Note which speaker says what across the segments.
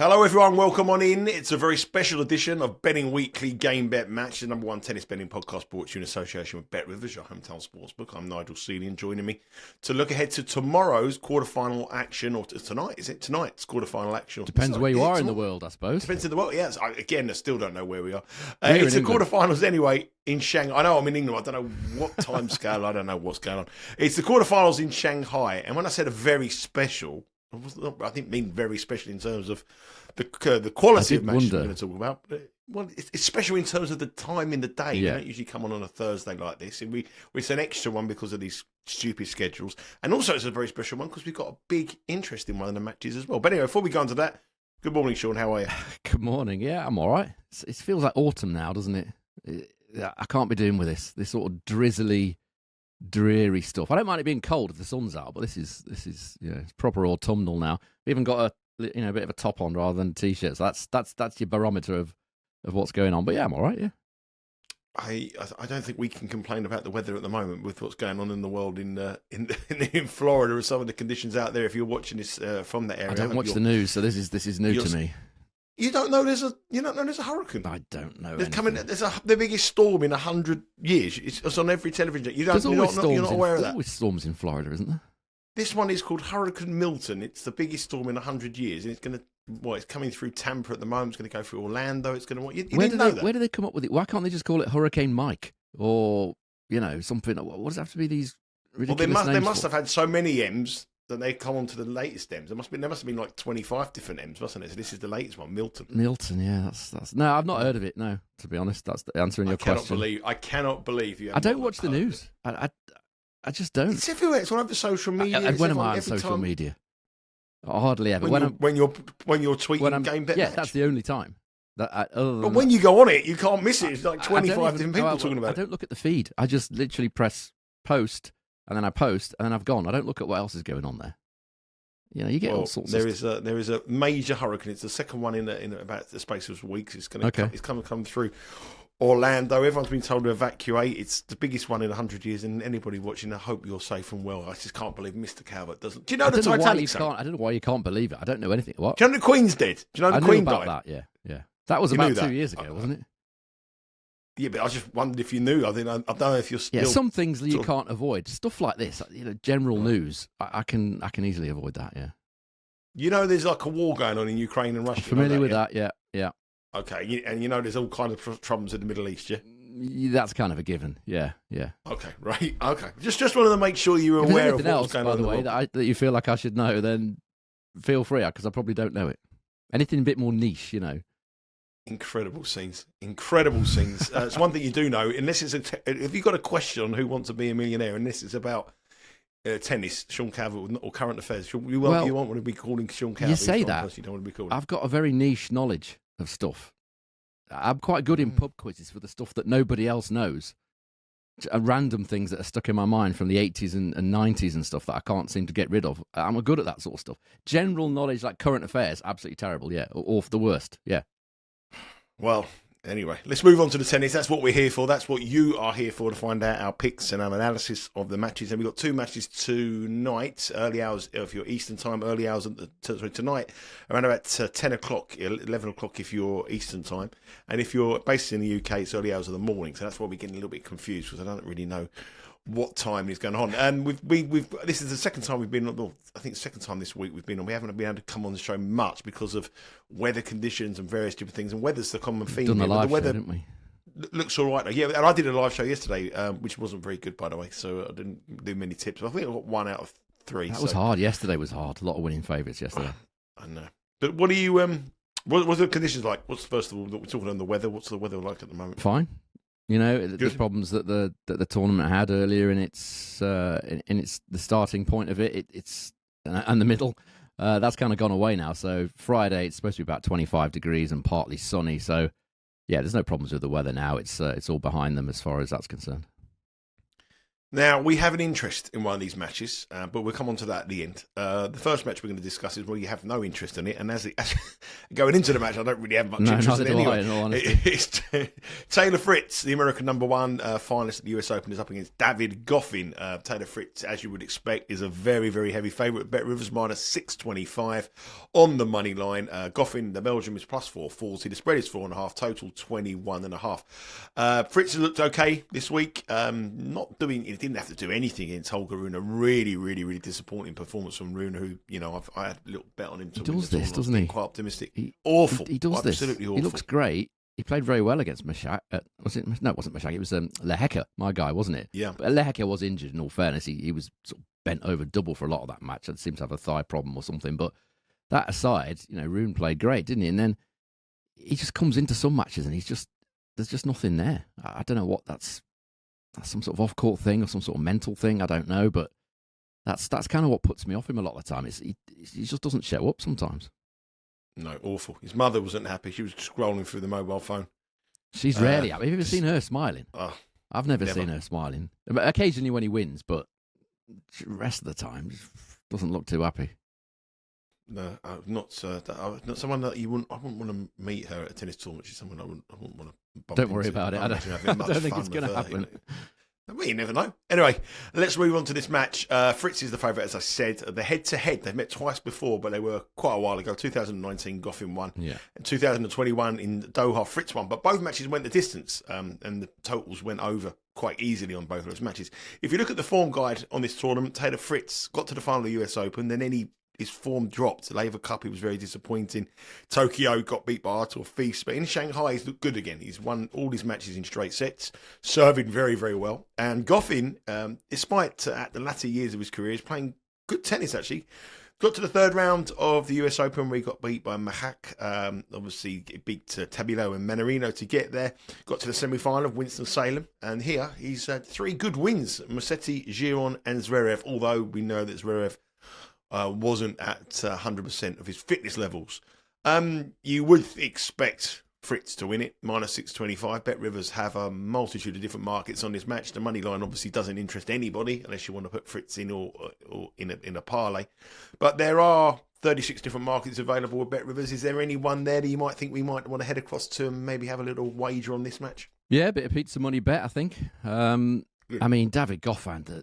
Speaker 1: Hello everyone, welcome on in. It's a very special edition of Betting Weekly Game Bet Match, the number one tennis betting podcast brought to you in association with Bet Rivers, your hometown sportsbook. I'm Nigel Seeley and joining me to look ahead to tomorrow's quarterfinal action, or tonight, is it? Tonight's quarterfinal action.
Speaker 2: Depends where you are in the world, I suppose.
Speaker 1: Depends in the world, yes. I still don't know where we are. It's the quarterfinals anyway in Shanghai. I know I'm in England, I don't know what time scale, I don't know what's going on. It's the quarterfinals in Shanghai, and when I said a very special, I didn't mean very special in terms of the quality of match we're going to talk about. Well, it's special in terms of the time in the day.
Speaker 2: Yeah.
Speaker 1: We don't usually come on a Thursday like this. And it's an extra one because of these stupid schedules. And also it's a very special one because we've got a big interest in one of the matches as well. But anyway, before we go into that, good morning, Sean. How are you?
Speaker 2: Good morning. Yeah, I'm all right. It feels like autumn now, doesn't it? I can't be doing with this sort of drizzly, dreary stuff. I don't mind it being cold if the sun's out, but this is it's proper autumnal now. We've even got a bit of a top on rather than t-shirts. So that's your barometer of what's going on. But yeah, I'm all right. Yeah.
Speaker 1: I don't think we can complain about the weather at the moment with what's going on in the world in Florida or some of the conditions out there. If you're watching this from that area,
Speaker 2: I don't watch the news, so this is new to me.
Speaker 1: You don't know there's a hurricane.
Speaker 2: I don't know.
Speaker 1: There's the biggest storm in 100 years. It's on every television. You're not aware of that.
Speaker 2: There's always storms in Florida, isn't there?
Speaker 1: This one is called Hurricane Milton. It's the biggest storm in 100 years, and it's coming through Tampa at the moment. It's going to go through Orlando. It's going to. You didn't know that.
Speaker 2: Where do they come up with it? Why can't they just call it Hurricane Mike or something? What does it have to be? These ridiculous names?
Speaker 1: They must have had so many M's that they come on to the latest M's. There must have been like 25 different M's, mustn't it? So this is the latest one, Milton.
Speaker 2: Milton, yeah, that's no, I've not heard of it. No, to be honest, that's the answering your question.
Speaker 1: I cannot believe you.
Speaker 2: I don't watch the news. I just don't.
Speaker 1: It's everywhere. It's all over social media.
Speaker 2: When am I on social media? Hardly ever.
Speaker 1: When you're tweeting game bet.
Speaker 2: Yeah,
Speaker 1: match.
Speaker 2: That's the only time.
Speaker 1: But when you go on it, you can't miss it. It's like 25 different people talking about it.
Speaker 2: I don't look at the feed. I just literally press post, and then I post, and then I've gone. I don't look at what else is going on there. You get all sorts. There
Speaker 1: is a major hurricane. It's the second one in about the space of weeks. It's going to come through Orlando. Everyone's been told to evacuate. It's the biggest one in 100 years, and anybody watching, I hope you're safe and well. I just can't believe Mr. Calvert doesn't. Do you know the Titanic?
Speaker 2: I don't know why you can't believe it. I don't know anything. What?
Speaker 1: Do you know the Queen's dead? Do you know the Queen died?
Speaker 2: That, yeah. That was about 2 years ago, wasn't it?
Speaker 1: Yeah, but I just wondered if you knew. I don't know if you're still.
Speaker 2: Yeah, some things you can't avoid. Stuff like this, general news. I can easily avoid that. Yeah.
Speaker 1: There's like a war going on in Ukraine and Russia.
Speaker 2: I'm familiar with that. Yeah.
Speaker 1: Okay, and there's all kinds of problems in the Middle East, yeah?
Speaker 2: That's kind of a given, yeah.
Speaker 1: Okay, right, okay. Just wanted to make sure you were aware of what's going on.
Speaker 2: By the way, that you feel like I should know, then feel free, because I probably don't know it. Anything a bit more niche,
Speaker 1: Incredible scenes. It's one thing you do know, unless if you've got a question on who wants to be a millionaire, and this is about tennis, Sean Calvert, or current affairs, you won't want to be calling Sean Calvert.
Speaker 2: You say that.
Speaker 1: You don't want to be called.
Speaker 2: I've got a very niche knowledge of stuff. I'm quite good in pub quizzes for the stuff that nobody else knows. Random things that are stuck in my mind from the 80s and 90s and stuff that I can't seem to get rid of. I'm good at that sort of stuff. General knowledge like current affairs, absolutely terrible, yeah. Or the worst, yeah.
Speaker 1: Well, anyway, let's move on to the tennis. That's what we're here for. That's what you are here for, to find out our picks and our analysis of the matches. And we've got two matches tonight, early hours of your Eastern time, early hours tonight, around about 10 o'clock, 11 o'clock if you're Eastern time. And if you're based in the UK, it's early hours of the morning. So that's why we're getting a little bit confused, because I don't really know what time is going on. And this is the second time we've been on. Well, I think the second time this week we've been on. We haven't been able to come on the show much because of weather conditions and various different things. And weather's the common theme.
Speaker 2: Done the live
Speaker 1: the weather
Speaker 2: show, didn't we?
Speaker 1: Looks all right. Yeah, and I did a live show yesterday, which wasn't very good, by the way. So I didn't do many tips. But I think I got 1 out of 3.
Speaker 2: That was hard. Yesterday was hard. A lot of winning favourites yesterday.
Speaker 1: I know. But what do you what's the conditions like? What's first of all? We're talking on the weather. What's the weather like at the moment?
Speaker 2: Fine. The problems that the tournament had earlier in its the starting point of it's and the middle, that's kind of gone away now. So Friday it's supposed to be about 25 degrees and partly sunny. So yeah, there's no problems with the weather now. It's all behind them as far as that's concerned.
Speaker 1: Now, we have an interest in one of these matches, but we'll come on to that at the end. The first match we're going to discuss is where you have no interest in it, and as going into the match, I don't really have much interest in it anyway.
Speaker 2: In all honesty.
Speaker 1: It's Taylor Fritz, the American number one finalist at the US Open, is up against David Goffin. Taylor Fritz, as you would expect, is a very, very heavy favourite. Bet Rivers minus 625 on the money line. Goffin, the Belgium, is plus 440. The spread is 4.5, total 21.5. Fritz has looked okay this week. Not doing it. Didn't have to do anything against Holger Rune. A really, really, really disappointing performance from Rune, who, I had a little bet on him to
Speaker 2: he
Speaker 1: win
Speaker 2: does
Speaker 1: the
Speaker 2: this,
Speaker 1: tournament.
Speaker 2: doesn't he?
Speaker 1: Quite optimistic. Awful.
Speaker 2: He does this.
Speaker 1: Absolutely awful.
Speaker 2: He looks great. He played very well against Meshak. Was it? No, it wasn't Meshak. It was Lehecka, my guy, wasn't it?
Speaker 1: Yeah.
Speaker 2: But Lehecka was injured, in all fairness. He was sort of bent over double for a lot of that match. I seemed to have a thigh problem or something. But that aside, Rune played great, didn't he? And then he just comes into some matches and there's just nothing there. I don't know what that's some sort of off-court thing or some sort of mental thing. I don't know, but that's kind of what puts me off him a lot of the time. He just doesn't show up sometimes.
Speaker 1: No, awful. His mother wasn't happy. She was scrolling through the mobile phone.
Speaker 2: She's rarely happy. Have you ever seen her smiling? I've never seen her smiling. Occasionally when he wins, but the rest of the time, doesn't look too happy.
Speaker 1: No, not someone that you wouldn't. I wouldn't want to meet her at a tennis tournament. She's someone I wouldn't want to bump
Speaker 2: Don't worry
Speaker 1: into.
Speaker 2: about it. I don't think it's going to happen.
Speaker 1: Well, you never know. Anyway, let's move on to this match. Fritz is the favourite, as I said. The head-to-head, they've met twice before, but they were quite a while ago. 2019, Goffin won.
Speaker 2: Yeah.
Speaker 1: And 2021 in Doha, Fritz won. But both matches went the distance, and the totals went over quite easily on both of those matches. If you look at the form guide on this tournament, Taylor Fritz got to the final of the US Open, then his form dropped. Laver Cup, he was very disappointing. Tokyo got beat by Artur Fils. But in Shanghai, he's looked good again. He's won all his matches in straight sets, serving very, very well. And Goffin, despite at the latter years of his career, is playing good tennis, actually. Got to the third round of the US Open where he got beat by Mahak. Obviously, he beat Tabilo and Menarino to get there. Got to the semi-final of Winston-Salem. And here, he's had 3 good wins. Musetti, Giron and Zverev, although we know that Zverev wasn't at 100% of his fitness levels. You would expect Fritz to win it, minus 625. Bet Rivers have a multitude of different markets on this match. The money line obviously doesn't interest anybody unless you want to put Fritz in or in a parlay. But there are 36 different markets available with Bet Rivers. Is there any one there that you might think we might want to head across to and maybe have a little wager on this match?
Speaker 2: Yeah, a bit of pizza money bet, I think. I mean, David Goffin,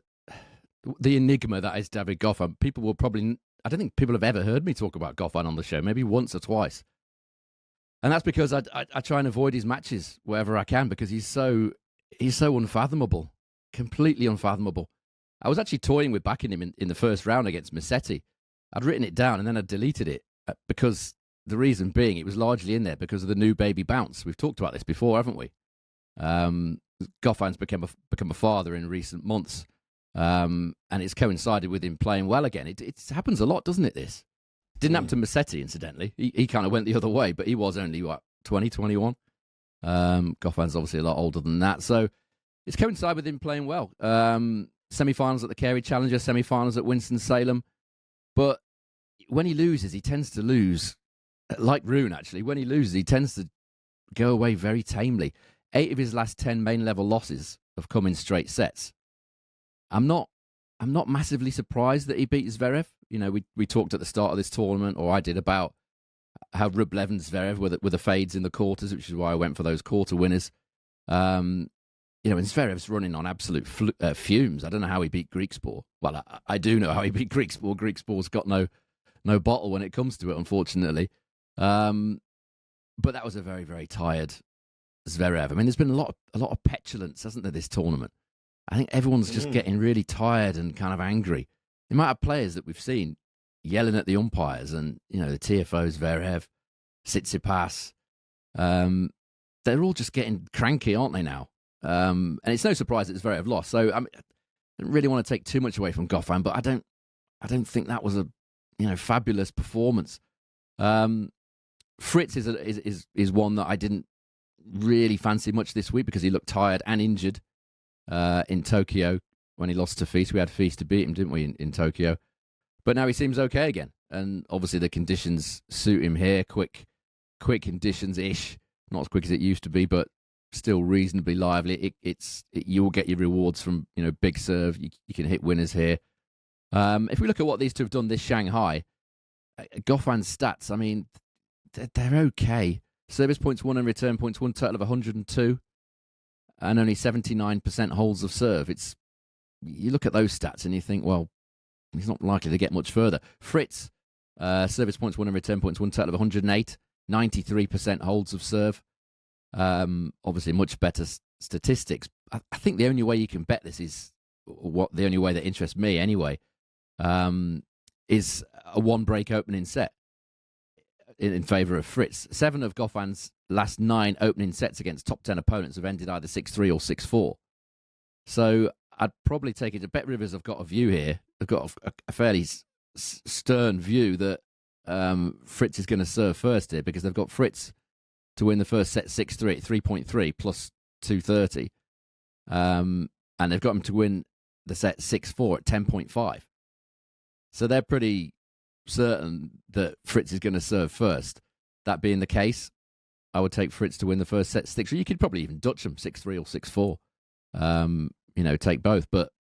Speaker 2: the enigma that is David Goffin. People will probably... I don't think people have ever heard me talk about Goffin on the show, maybe once or twice. And that's because I try and avoid his matches wherever I can because he's so unfathomable, completely unfathomable. I was actually toying with backing him in the first round against Musetti. I'd written it down and then I deleted it because the reason being it was largely in there because of the new baby bounce. We've talked about this before, haven't we? Goffin's become a father in recent months. And it's coincided with him playing well again. It happens a lot, doesn't it, this? Didn't happen to Musetti, incidentally. He kind of went the other way, but he was only, 20, 21? Goffin's obviously a lot older than that. So it's coincided with him playing well. Semi-finals at the Carey Challenger, semi-finals at Winston-Salem. But when he loses, he tends to lose, like Rune, actually. When he loses, he tends to go away very tamely. 8 of his last 10 main-level losses have come in straight sets. I'm not massively surprised that he beat Zverev. We talked at the start of this tournament, or I did, about how Rublev and Zverev were the fades in the quarters, which is why I went for those quarter winners. And Zverev's running on absolute fumes. I don't know how he beat Griekspoor. Well, I do know how he beat Griekspoor. Griekspoor's got no bottle when it comes to it, unfortunately. But that was a very, very tired Zverev. I mean, there's been a lot of petulance, hasn't there, this tournament? I think everyone's just getting really tired and kind of angry. The amount of players that we've seen yelling at the umpires and, the TFOs, Zverev, Tsitsipas, they're all just getting cranky, aren't they now? And it's no surprise that Zverev lost. So I don't really want to take too much away from Goffin, but I don't think that was a fabulous performance. Fritz is one that I didn't really fancy much this week because he looked tired and injured. In Tokyo when he lost to Fils. We had Fils to beat him, didn't we, in Tokyo? But now he seems okay again. And obviously the conditions suit him here. Quick conditions-ish. Not as quick as it used to be, but still reasonably lively. You'll get your rewards from big serve. You can hit winners here. If we look at what these two have done this Shanghai, Goffin's stats, I mean, they're okay. Service points won and return points won, total of 102, and only 79% holds of serve. You look at those stats and you think, well, he's not likely to get much further. Fritz, service points won and return points won, total of 108, 93% holds of serve. Obviously, much better statistics. I think the only way you can bet this is the only way that interests me anyway. Is a one-break opening set in favour of Fritz. 7 of Goffin's last 9 opening sets against top 10 opponents have ended either 6-3 or 6-4. So I'd probably take it to Bet Rivers. Have got a view here. They've got a fairly stern view that Fritz is going to serve first here, because they've got Fritz to win the first set 6-3 at 3.3 plus 230. And they've got him to win the set 6-4 at 10.5. So they're pretty certain that Fritz is going to serve first. That being the case, I would take Fritz to win the first set 6. You could probably even Dutch them 6-3 or 6-4. Take both. But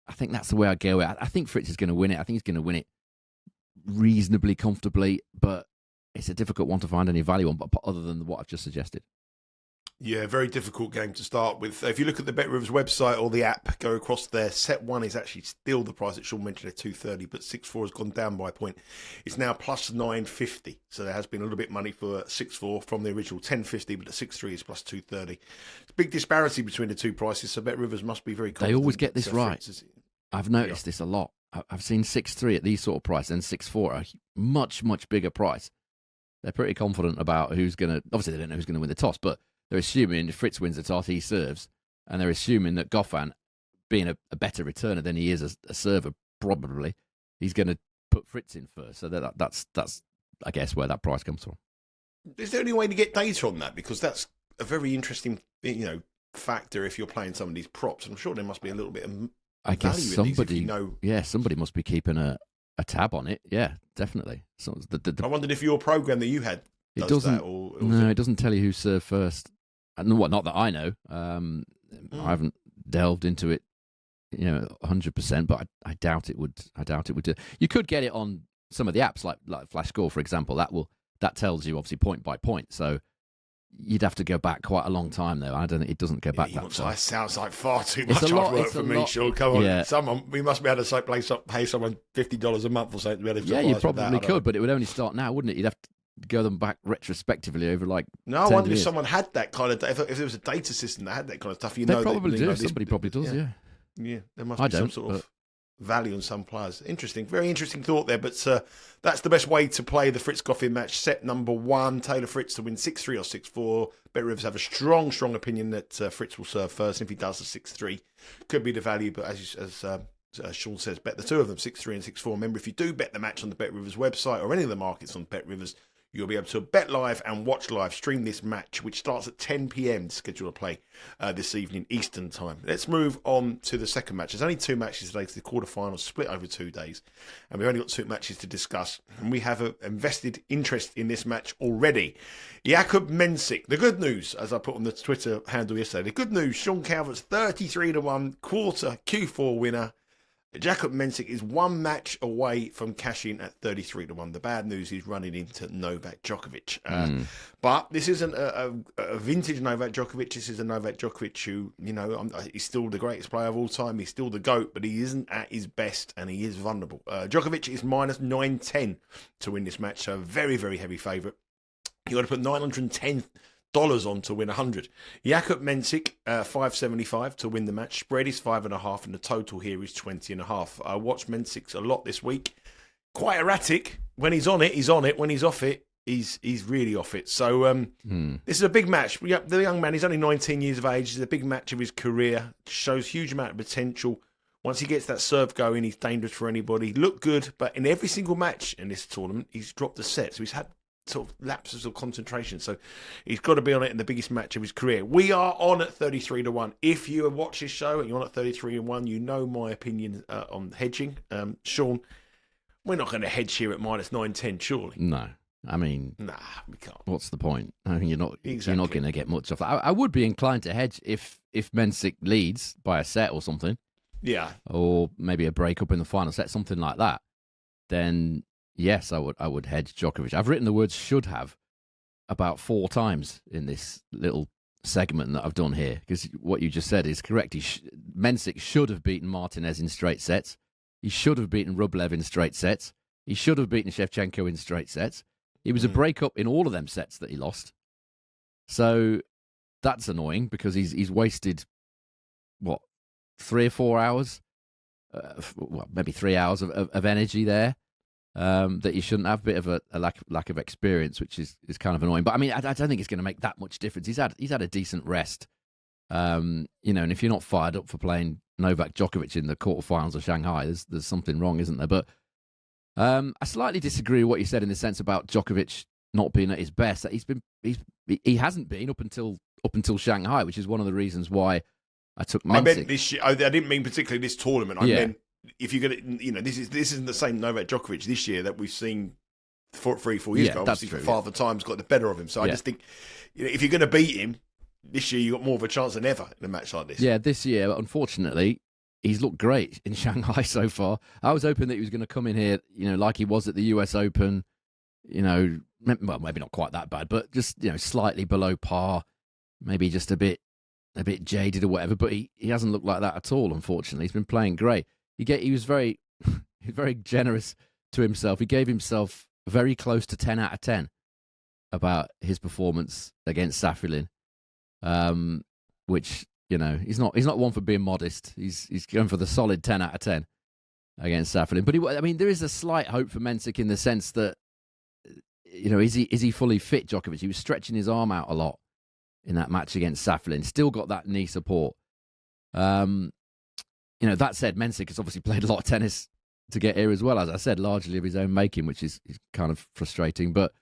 Speaker 2: I think that's the way I go. I think Fritz is going to win it. I think he's going to win it reasonably comfortably, but it's a difficult one to find any value on, but other than what I've just suggested.
Speaker 1: Yeah, very difficult game to start with. If you look at the Bet Rivers website or the app, go across there, set 1 is actually still the price that Sean mentioned at 230, but 6-4 has gone down by a point. It's now plus 950. So there has been a little bit of money for 6-4 from the original 1050, but the 6-3 is plus 230. It's a big disparity between the two prices, so Bet Rivers must be very confident.
Speaker 2: They always get this right. I've noticed this a lot. I've seen 6-3 at these sort of price and 6-4 a much, much bigger price. They're pretty confident about who's going to... Obviously, they don't know who's going to win the toss, but they're assuming if Fritz wins the toss, he serves, and they're assuming that Goffin, being a better returner than he is a server, probably, he's going to put Fritz in first. So that's I guess, where that price comes from.
Speaker 1: Is there any way to get data on that? Because that's a very interesting, factor if you're playing some of these props. I'm sure there must be a little bit of
Speaker 2: I guess somebody, somebody must be keeping a tab on it. Yeah, definitely. So
Speaker 1: I wondered if your program that you had does that, or
Speaker 2: no, it doesn't tell you who served first. Not that I know. I haven't delved into it, 100%. But I doubt it would. I doubt it would do. You could get it on some of the apps, like Flash Score, for example. That tells you obviously point by point. So you'd have to go back quite a long time, though. I don't think it doesn't go back that far.
Speaker 1: That sounds like far too much hard work for me, Sean. Come on, yeah. We must be able to pay someone $50 a month or something to be able to.
Speaker 2: Yeah, you probably could, but it would only start now, wouldn't it? You'd have to go them back retrospectively over like.
Speaker 1: No, I wonder if someone had that kind of. If there was a data system that had that kind of stuff,
Speaker 2: they probably do. Somebody probably does.
Speaker 1: Yeah, there must be some sort of value on some players. Interesting, very interesting thought there. But that's the best way to play the Fritz Goffin match. Set number 1, Taylor Fritz to win 6-3 or 6-4. Bet Rivers have a strong opinion that Fritz will serve first. And if he does the 6-3, could be the value. But as Sean says, bet the two of them, 6-3 and 6-4. Remember, if you do bet the match on the Bet Rivers website or any of the markets on Bet Rivers, you'll be able to bet live and watch live stream this match, which starts at 10 p.m. scheduled to play this evening Eastern time. Let's move on to the second match. There's only 2 matches today because the quarterfinals split over 2 days, and we've only got 2 matches to discuss. And we have an invested interest in this match already. Jakub Mensik. The good news, as I put on the Twitter handle yesterday, the good news: Sean Calvert's 33-1 quarter Q4 winner. Jakub Mensik is 1 match away from cashing at 33-1. The bad news is running into Novak Djokovic. But this isn't a vintage Novak Djokovic. This is a Novak Djokovic who, he's still the greatest player of all time. He's still the GOAT, but he isn't at his best and he is vulnerable. Djokovic is minus 910 to win this match, so a very, very heavy favourite. You've got to put $910 on to win 100. Jakub Mensik, 575 to win the match. Spread is 5.5, and the total here is 20.5. I watched Mensik a lot this week. Quite erratic. When he's on it, he's on it. When he's off it, he's really off it. So this is a big match. The young man, he's only 19 years of age. It's a big match of his career. Shows huge amount of potential. Once he gets that serve going, he's dangerous for anybody. Looked good, but in every single match in this tournament, he's dropped a set. So he's had sort of lapses of concentration, so he's got to be on it in the biggest match of his career. We are on at 33-1. If you watch this show and you're on at 33-1, you know my opinion on hedging. Sean, we're not going to hedge here at minus 910, surely.
Speaker 2: No, I mean,
Speaker 1: Nah, we can't.
Speaker 2: what's the point? I mean, you're not
Speaker 1: Exactly.
Speaker 2: going to get much off that. I would be inclined to hedge if Mensik leads by a set or something,
Speaker 1: Yeah.
Speaker 2: or maybe a break-up in the final set, something like that. Then yes, I would hedge Djokovic. I've written the words "should have" about 4 times in this little segment that I've done here, because what you just said is correct. Mensik should have beaten Martinez in straight sets. He should have beaten Rublev in straight sets. He should have beaten Shevchenko in straight sets. He was a break-up in all of them sets that he lost. So that's annoying because he's wasted, 3 or 4 hours? Maybe 3 hours of energy there that he shouldn't have. A bit of a lack of experience, which is kind of annoying. But I mean, I don't think it's going to make that much difference. He's had a decent rest, and if you're not fired up for playing Novak Djokovic in the quarterfinals of Shanghai, there's something wrong, isn't there? But I slightly disagree with what you said in the sense about Djokovic not being at his best. That he hasn't been up until Shanghai, which is one of the reasons why I took Mensik.
Speaker 1: I meant this year. I didn't mean particularly this tournament. I meant if you're going to, this isn't the same Novak Djokovic this year that we've seen 3-4 years ago.
Speaker 2: That's
Speaker 1: Obviously,
Speaker 2: true,
Speaker 1: Father Time's got the better of him. So I just think, if you're going to beat him this year, you've got more of a chance than ever in a match like this.
Speaker 2: Yeah, this year, unfortunately, he's looked great in Shanghai so far. I was hoping that he was going to come in here, like he was at the US Open, well, maybe not quite that bad, but just, slightly below par, maybe just a bit jaded or whatever, but he hasn't looked like that at all, unfortunately. He's been playing great. He was very, very generous to himself. He gave himself very close to 10 out of 10 about his performance against Safilin, which, he's not one for being modest. He's going for the solid 10 out of 10 against Safilin. But there is a slight hope for Mensik in the sense that, is he fully fit, Djokovic? He was stretching his arm out a lot in that match against Safilin. Still got that knee support. That said, Mensik has obviously played a lot of tennis to get here as well, as I said, largely of his own making, which is kind of frustrating. But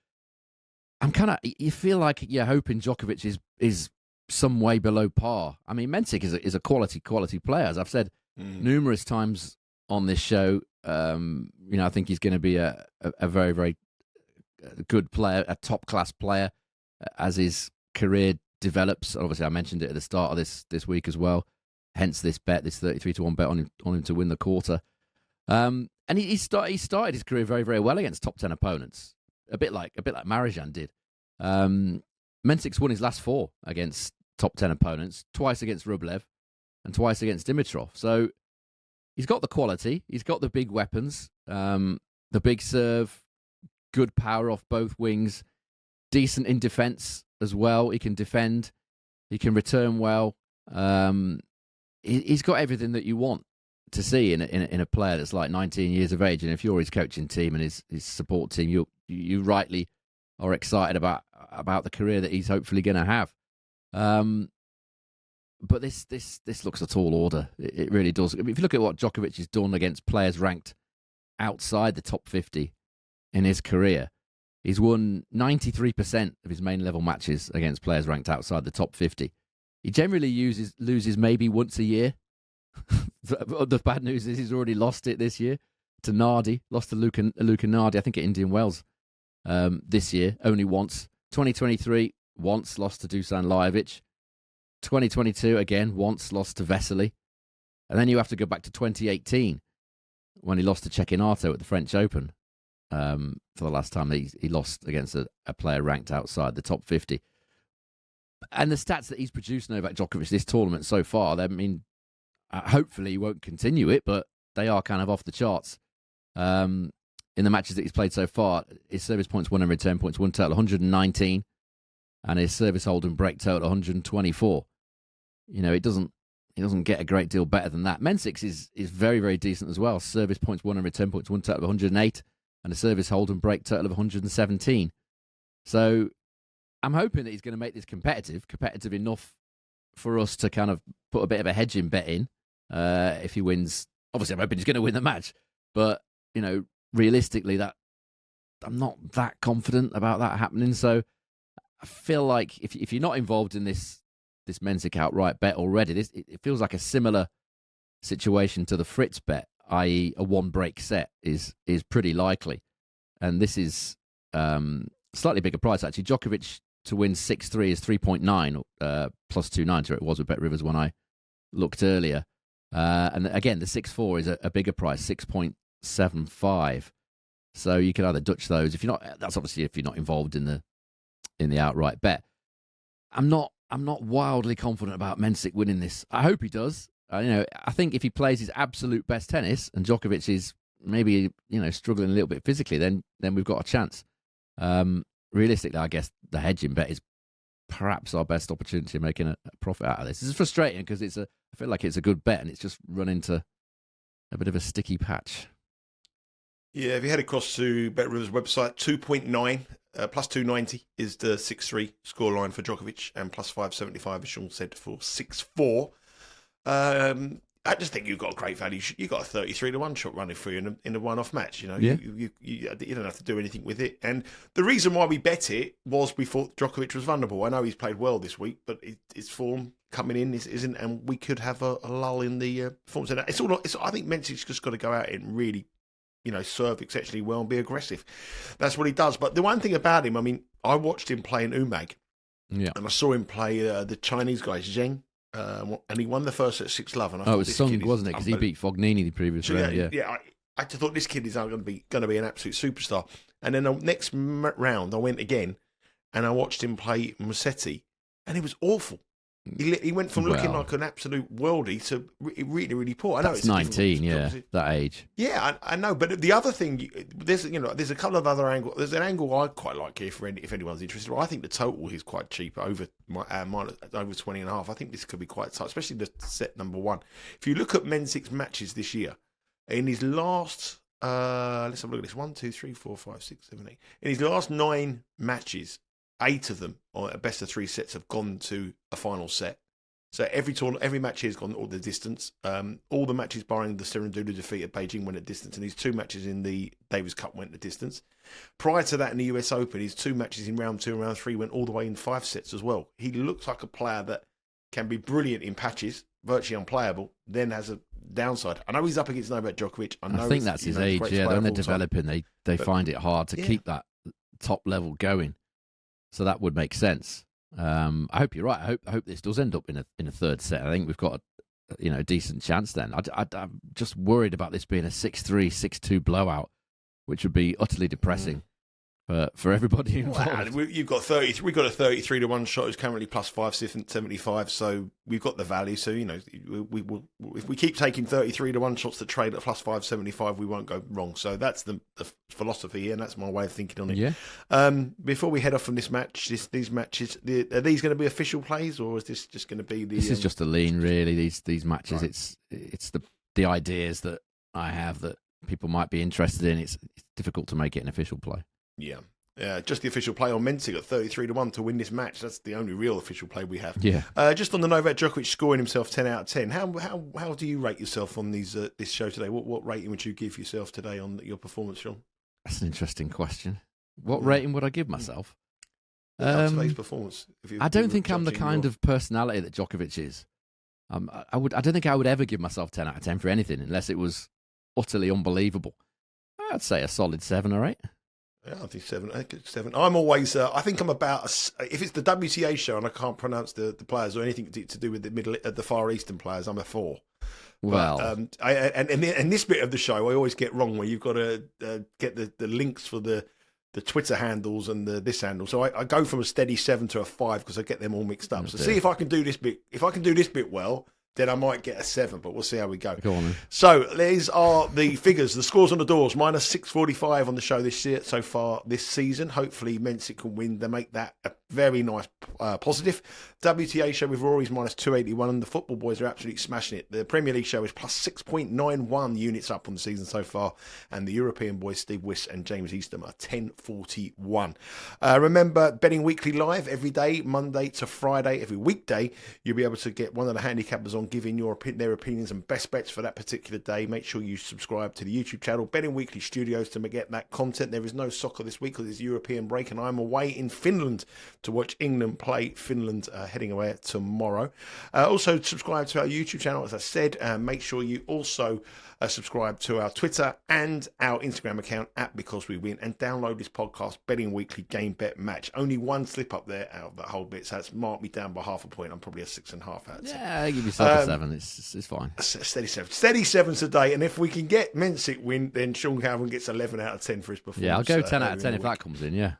Speaker 2: you feel like you're hoping Djokovic is some way below par. I mean, Mensik is a quality player, as I've said numerous times on this show. I think he's going to be a very, very good player, a top class player as his career develops. Obviously, I mentioned it at the start of this week as well. Hence this 33-1 bet on him to win the quarter. And he started his career very, very well against top 10 opponents, a bit like Marijan did. Mensik's won his last 4 against top 10 opponents, twice against Rublev and twice against Dimitrov. So he's got the quality, he's got the big weapons, the big serve, good power off both wings, decent in defence as well. He can defend, he can return well. He's got everything that you want to see in a player that's like 19 years of age. And if you're his coaching team and his support team, you rightly are excited about the career that he's hopefully going to have. But this looks a tall order. It really does. If you look at what Djokovic has done against players ranked outside the top 50 in his career, he's won 93% of his main level matches against players ranked outside the top 50. He generally loses maybe once a year. The bad news is he's already lost it this year to Nardi. Lost to Luka Nardi, I think, at Indian Wells this year, only once. 2023, once lost to Dusan Lajovic. 2022, again, once lost to Vesely. And then you have to go back to 2018 when he lost to Cecchinato at the French Open for the last time he lost against a player ranked outside the top 50. And the stats that he's produced, Novak Djokovic, this tournament so far, hopefully he won't continue it, but they are kind of off the charts. In the matches that he's played so far, his service points won and return points won total 119, and his service hold and break total 124. It doesn't get a great deal better than that. Mensik is very, very decent as well. Service points won and return points won total of 108, and a service hold and break total of 117. So I'm hoping that he's going to make this competitive enough for us to kind of put a bit of a hedging bet in if he wins. Obviously, I'm hoping he's going to win the match, but realistically, that I'm not that confident about that happening. So I feel like if you're not involved in this Mensik outright bet already, it feels like a similar situation to the Fritz bet, i.e., a one break set is pretty likely, and this is slightly bigger price actually. Djokovic to win 6-3 is 3.9 plus 290. It was with Bet Rivers when I looked earlier. And again, the 6-4 is a bigger price, 6.75. So you can either Dutch those if you're not. That's obviously if you're not involved in the outright bet. I'm not wildly confident about Mensik winning this. I hope he does. I think if he plays his absolute best tennis and Djokovic is maybe struggling a little bit physically, then we've got a chance. Realistically, I guess the hedging bet is perhaps our best opportunity of making a profit out of this. It's frustrating because I feel like it's a good bet and it's just run into a bit of a sticky patch.
Speaker 1: Yeah, if you head across to Bet Rivers' website, 2.9 plus 290 is the 6-3 scoreline for Djokovic, and plus 575, as Sean said, for 6-4. I just think you've got a great value. You got a 33-1 shot running for you in a one-off match. You don't have to do anything with it. And the reason why we bet it was we thought Djokovic was vulnerable. I know he's played well this week, but his form coming in isn't, and we could have a lull in the performance. And I think Mensik's just got to go out and really, serve exceptionally well and be aggressive. That's what he does. But the one thing about him, I mean, I watched him play in Umag, and I saw him play the Chinese guy Zheng. And he won the first at 6-love. And
Speaker 2: it was Sung, wasn't it? Because he beat Fognini the previous round.
Speaker 1: Yeah. I just thought this kid is going to be an absolute superstar. And then the next round, I went again, and I watched him play Musetti, and he was awful. He went from looking like an absolute worldie to really, really poor. I know
Speaker 2: it's 19, that age.
Speaker 1: Yeah, I know. But the other thing, there's a couple of other angles. There's an angle I quite like here for if anyone's interested. I think the total is quite cheap, over 20.5. I think this could be quite tight, especially the set number one. If you look at Mensik's matches this year, in his last, let's have a look at this: 1, 2, 3, 4, 5, 6, 7, 8. In his last 9 matches, 8 of them, or a best of 3 sets, have gone to a final set. So every match here has gone all the distance. All the matches barring the Serendula defeat at Beijing went at distance, and his 2 matches in the Davis Cup went at distance. Prior to that, in the US Open, his 2 matches in round 2 and round 3 went all the way in 5 sets as well. He looks like a player that can be brilliant in patches, virtually unplayable, then has a downside. I know he's up against Novak Djokovic. I think
Speaker 2: that's his age. Yeah, when they're developing, they find it hard to keep that top level going. So that would make sense. I hope you're right. I hope this does end up in a third set. I think we've got a decent chance then. I'm just worried about this being a 6-3, 6-2 blowout, which would be utterly depressing for everybody involved.
Speaker 1: Well, we've got a 33-1 shot who's currently plus 575, so we've got the value. So we will, if we keep taking 33-1 shots that trade at plus 575, we won't go wrong. So that's the philosophy here, and that's my way of thinking on it.
Speaker 2: Yeah.
Speaker 1: Before we head off from this match, these matches, are these going to be official plays, or is this just going to be the?
Speaker 2: This is just a lean, really. These matches,
Speaker 1: right.
Speaker 2: It's the ideas that I have that people might be interested in. It's difficult to make it an official play.
Speaker 1: Yeah, just the official play on Mensik at 33-1 to win this match. That's the only real official play we have.
Speaker 2: Yeah.
Speaker 1: Just on the Novak Djokovic scoring himself 10 out of 10. How do you rate yourself on this show today? What rating would you give yourself today on your performance, Sean?
Speaker 2: That's an interesting question. What rating would I give myself?
Speaker 1: Today's performance.
Speaker 2: I don't think I'm the kind of personality that Djokovic is. I don't think I would ever give myself 10 out of 10 for anything unless it was utterly unbelievable. I'd say a solid 7 or 8.
Speaker 1: Yeah, I think 7. I think it's 7. I'm always. I think I'm about. If it's the WTA show and I can't pronounce the players or anything to do with the Far Eastern players, I'm a 4.
Speaker 2: Well,
Speaker 1: and this bit of the show, I always get wrong where you've got to get the links for the Twitter handles and this handle. So I go from a steady 7 to a 5 because I get them all mixed up. So see if I can do this bit. If I can do this bit well, then I might get a 7, but we'll see how we go.
Speaker 2: Go on then.
Speaker 1: So these are the figures, the scores on the doors. Minus 645 on the show this year so far this season. Hopefully Mensik can win. They make that a very nice positive. WTA show with Rory's minus 281, and the football boys are absolutely smashing it. The Premier League show is plus 6.91 units up on the season so far, and the European boys, Steve Wiss and James Eastham, are 1041. Remember, Betting Weekly live every day, Monday to Friday, every weekday. You'll be able to get one of the handicappers on on giving their opinions and best bets for that particular day. Make sure you subscribe to the YouTube channel, Betting Weekly Studios, to get that content. There is no soccer this week because it's European break, and I'm away in Finland to watch England play Finland, heading away tomorrow. Also, subscribe to our YouTube channel, as I said. Make sure you also subscribe to our Twitter and our Instagram account at Because We Win, and download this podcast, Betting Weekly Game Bet Match. Only one slip up there out of that whole bit, so that's marked me down by half a point. I'm probably a 6.5 out of 10.
Speaker 2: Yeah, give yourself a 7. It's fine.
Speaker 1: Steady 7. Steady 7 today, and if we can get Mensik win, then Sean Calvert gets 11 out of 10 for his performance.
Speaker 2: Yeah, I'll go 10 out of 10 if that comes in, yeah.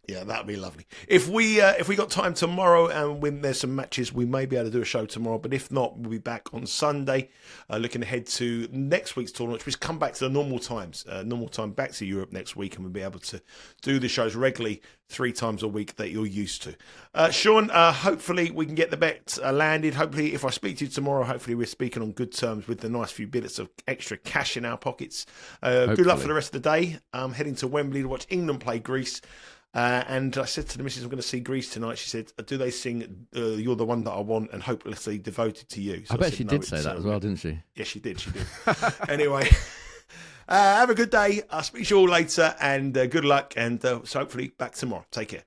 Speaker 1: Yeah, that'd be lovely. If we got time tomorrow and when there's some matches, we may be able to do a show tomorrow. But if not, we'll be back on Sunday, looking ahead to next week's tournament, which come back to the normal times, normal time back to Europe next week, and we'll be able to do the shows regularly 3 times a week that you're used to. Sean, hopefully we can get the bet landed. Hopefully, if I speak to you tomorrow, hopefully we're speaking on good terms with the nice few bits of extra cash in our pockets. Good luck for the rest of the day. I'm heading to Wembley to watch England play Greece. And I said to the missus, I'm going to see Greece tonight. She said, do they sing You're the One That I Want and Hopelessly Devoted to You? So
Speaker 2: I bet she did say that as well, didn't she?
Speaker 1: Yeah, she did. Anyway, have a good day. I'll speak to you all later, and good luck, and so hopefully back tomorrow. Take care.